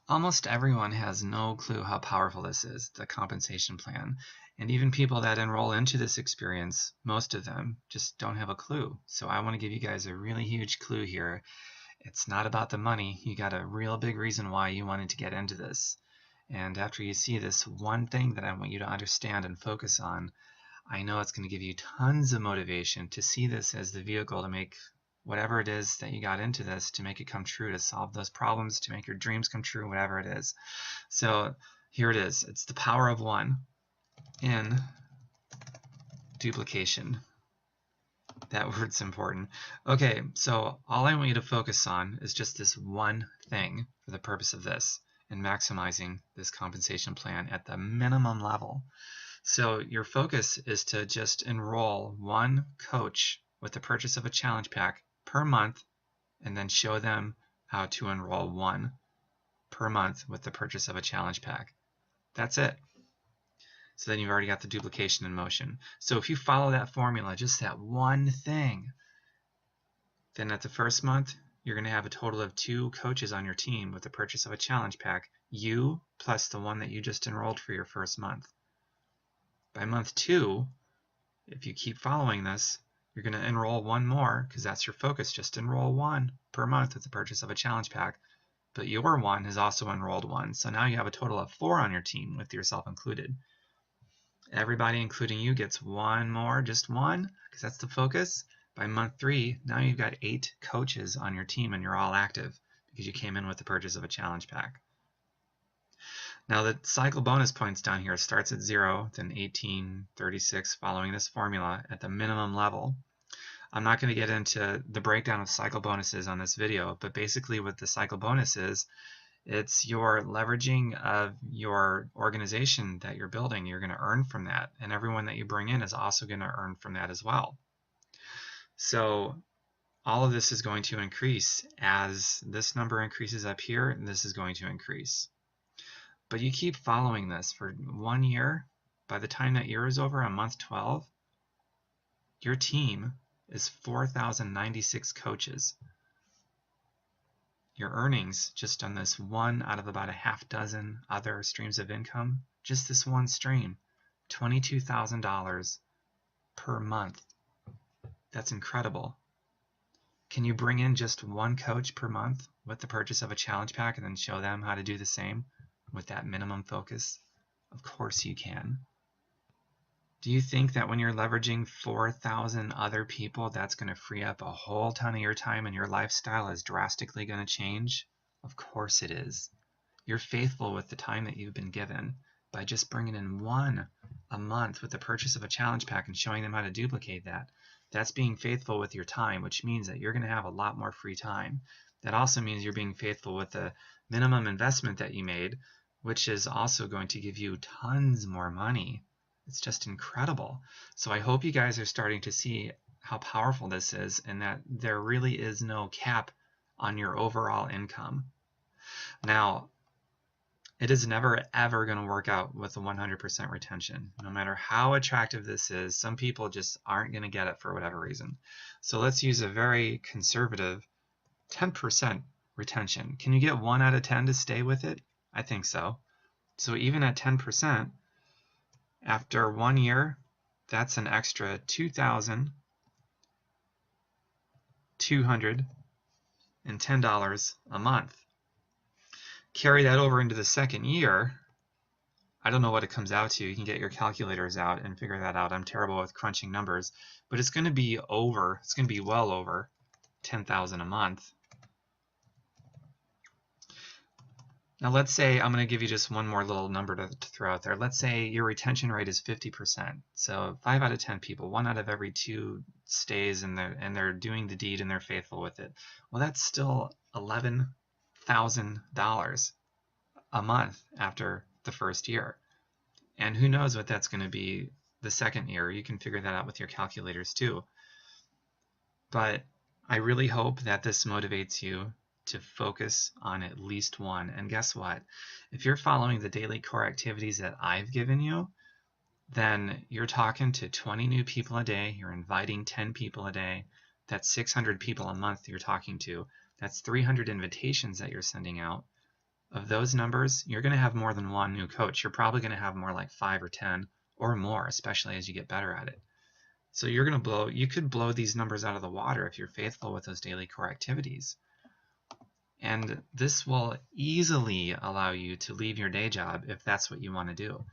Almost everyone has no clue how powerful this is, the compensation plan. And even people that enroll into this experience, most of them just don't have a clue. So I want to give you guys a really huge clue here. It's not about the money. You got a real big reason why you wanted to get into this. And after you see this one thing that I want you to understand and focus on, I know it's going to give you tons of motivation to see this as the vehicle to make whatever it is that you got into this, to make it come true, to solve those problems, to make your dreams come true, whatever it is. So here it is. It's the power of one in duplication. That word's important. Okay, so all I want you to focus on is just this one thing for the purpose of this and maximizing this compensation plan at the minimum level. So your focus is to just enroll one coach with the purchase of a challenge pack per month, and then show them how to enroll one per month with the purchase of a challenge pack. That's it. So then you've already got the duplication in motion. So if you follow that formula, just that one thing, then at the first month, you're going to have a total of 2 coaches on your team with the purchase of a challenge pack, you plus the one that you just enrolled for your first month. By month 2, if you keep following this, you're going to enroll one more, because that's your focus. Just enroll one per month with the purchase of a challenge pack. But your one has also enrolled one. So now you have a total of 4 on your team, with yourself included. Everybody, including you, gets one more, just one, because that's the focus. By month 3, now you've got 8 coaches on your team, and you're all active because you came in with the purchase of a challenge pack. Now the cycle bonus points down here starts at 0, then 18, 36, following this formula at the minimum level. I'm not going to get into the breakdown of cycle bonuses on this video, but basically what the cycle bonus is, it's your leveraging of your organization that you're building. You're going to earn from that, and everyone that you bring in is also going to earn from that as well. So all of this is going to increase as this number increases up here, and this is going to increase. But you keep following this for 1 year. By the time that year is over, on month 12, your team is 4,096 coaches. Your earnings just on this one out of about a half dozen other streams of income, just this one stream, $22,000 per month. That's incredible. Can you bring in just one coach per month with the purchase of a challenge pack and then show them how to do the same with that minimum focus? Of course you can. Do you think that when you're leveraging 4,000 other people, that's going to free up a whole ton of your time and your lifestyle is drastically going to change? Of course it is. You're faithful with the time that you've been given by just bringing in one a month with the purchase of a challenge pack and showing them how to duplicate that. That's being faithful with your time, which means that you're going to have a lot more free time. That also means you're being faithful with the minimum investment that you made, which is also going to give you tons more money. It's just incredible. So I hope you guys are starting to see how powerful this is, and that there really is no cap on your overall income. Now, it is never ever going to work out with a 100% retention. No matter how attractive this is, some people just aren't going to get it for whatever reason. So let's use a very conservative 10% retention. Can you get 1 out of 10 to stay with it? I think so. So even at 10%, after 1 year, that's an extra $2,210 a month. Carry that over into the second year. I don't know what it comes out to. You can get your calculators out and figure that out. I'm terrible with crunching numbers, but it's going to be well over $10,000 a month. Now let's say, I'm going to give you just one more little number to throw out there. Let's say your retention rate is 50%. So 5 out of 10 people, 1 out of every 2 stays and they're doing the deed and they're faithful with it. Well, that's still $11,000 a month after the first year. And who knows what that's going to be the second year. You can figure that out with your calculators too. But I really hope that this motivates you to focus on at least one. And guess what? If you're following the daily core activities that I've given you, then you're talking to 20 new people a day. You're inviting 10 people a day. That's 600 people a month you're talking to. That's 300 invitations that you're sending out. of those numbers, you're going to have more than one new coach. You're probably going to have more like 5 or 10 or more, especially as you get better at it. So you could blow these numbers out of the water if you're faithful with those daily core activities. And this will easily allow you to leave your day job if that's what you want to do.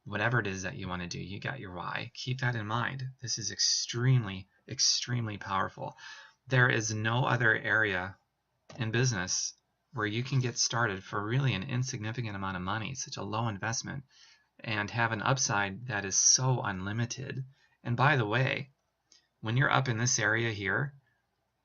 Whatever it is that you want to do, you got your why. Keep that in mind. This is extremely, extremely powerful. There is no other area in business where you can get started for really an insignificant amount of money, such a low investment, and have an upside that is so unlimited. And by the way, when you're up in this area here,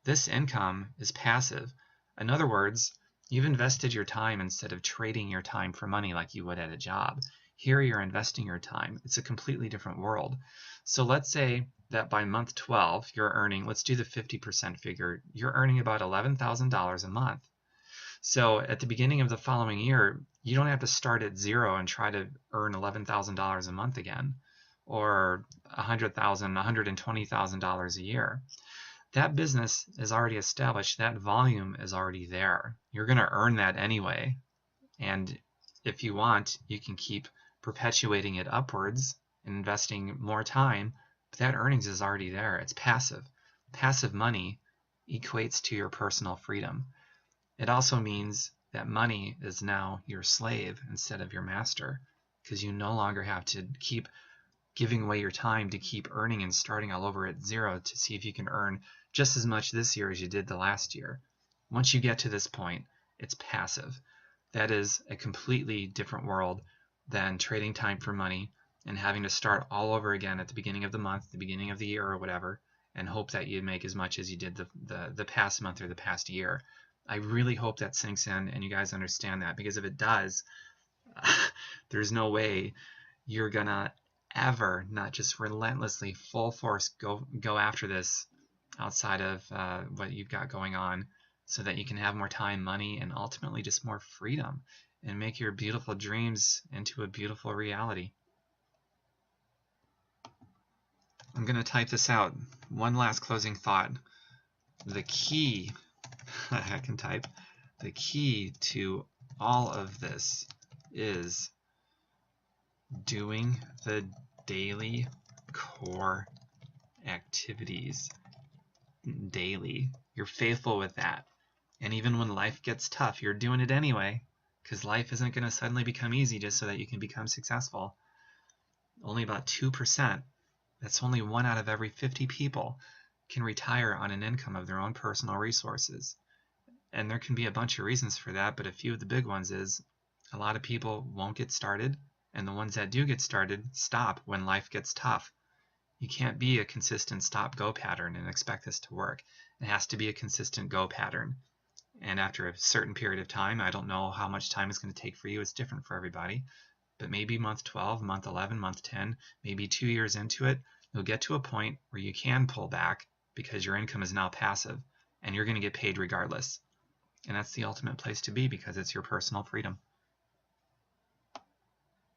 this income is passive. In other words, you've invested your time instead of trading your time for money like you would at a job. Here you're investing your time. It's a completely different world. So let's say that by month 12, you're earning, let's do the 50% figure, you're earning about $11,000 a month. So at the beginning of the following year, you don't have to start at zero and try to earn $11,000 a month again, or $100,000, $120,000 a year. That business is already established. That volume is already there. You're going to earn that anyway. And if you want, you can keep perpetuating it upwards and investing more time, but that earnings is already there. It's passive. Passive money equates to your personal freedom. It also means that money is now your slave instead of your master, because you no longer have to keep giving away your time to keep earning and starting all over at zero to see if you can earn just as much this year as you did the last year. Once you get to this point, it's passive. That is a completely different world than trading time for money and having to start all over again at the beginning of the month, the beginning of the year or whatever, and hope that you make as much as you did the past month or the past year. I really hope that sinks in and you guys understand that, because if it does, there's no way you're gonna ever not just relentlessly full force go after this outside of what you've got going on, so that you can have more time, money, and ultimately just more freedom and make your beautiful dreams into a beautiful reality. I'm going to type this out. One last closing thought. The key, I can type, the key to all of this is doing the daily core activities daily. You're faithful with that. And even when life gets tough, you're doing it anyway, because life isn't going to suddenly become easy just so that you can become successful. Only about 2%, that's only 1 out of every 50 people, can retire on an income of their own personal resources. And there can be a bunch of reasons for that, but a few of the big ones is a lot of people won't get started, and the ones that do get started stop when life gets tough. You can't be a consistent stop-go pattern and expect this to work. It has to be a consistent go pattern. And after a certain period of time, I don't know how much time it's going to take for you. It's different for everybody. But maybe month 12, month 11, month 10, maybe 2 years into it, you'll get to a point where you can pull back because your income is now passive and you're going to get paid regardless. And that's the ultimate place to be, because it's your personal freedom.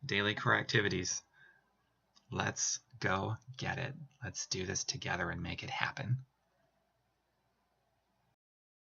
Daily core activities. Let's go get it. Let's do this together and make it happen.